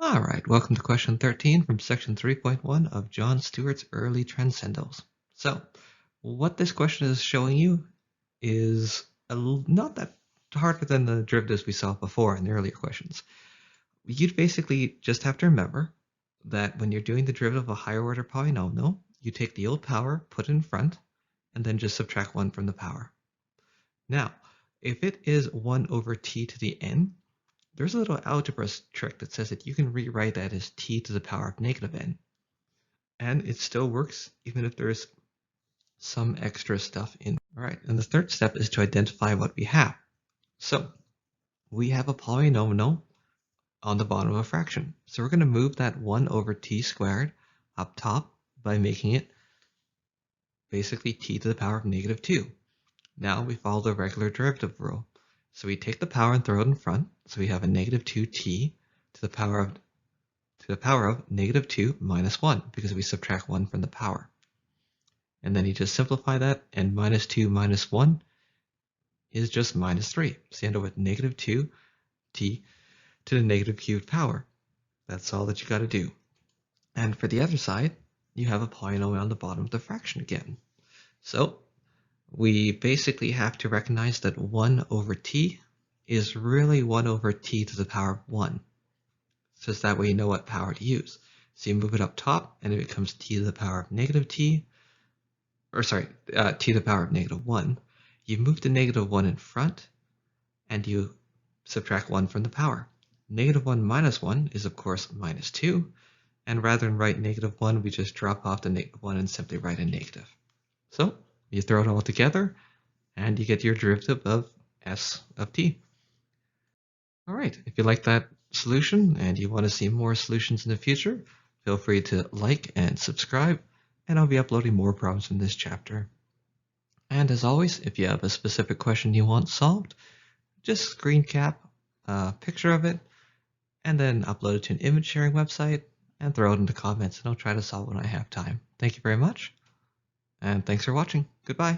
All right, welcome to question 13 from section 3.1 of John Stewart's early transcendals. So, what this question is showing you is not that harder than the derivatives we saw before in the earlier questions. You'd basically just have to remember that when you're doing the derivative of a higher order polynomial, you take the old power, put it in front, and then just subtract 1 from the power. Now, if it is 1 over t to the n, there's a little algebra trick that says that you can rewrite that as t to the power of negative n. And it still works even if there's some extra stuff in. All right, and the third step is to identify what we have. So we have a polynomial on the bottom of a fraction. So we're going to move that 1 over t squared up top by making it basically t to the power of negative 2. Now we follow the regular derivative rule. So we take the power and throw it in front. So we have a negative 2t to the power of negative 2 minus 1, because we subtract 1 from the power. And then you just simplify that, and minus 2 minus 1 is just minus 3. So you end up with negative 2t to the negative cubed power. That's all that you got to do. And for the other side, you have a polynomial on the bottom of the fraction again. So we basically have to recognize that 1 over t is really 1 over t to the power of 1. Just that way you know what power to use. So you move it up top, and it becomes t to the power of negative t, or sorry, t to the power of negative 1. You move the negative 1 in front, and you subtract 1 from the power. Negative 1 minus 1 is, of course, minus 2. And rather than write negative 1, we just drop off the negative 1 and simply write a negative. So you throw it all together, and you get your derivative of s of t. All right, if you like that solution and you want to see more solutions in the future, feel free to like and subscribe, and I'll be uploading more problems from this chapter. And as always, if you have a specific question you want solved, just screen cap a picture of it, and then upload it to an image sharing website, and throw it in the comments, and I'll try to solve it when I have time. Thank you very much, and thanks for watching. Goodbye.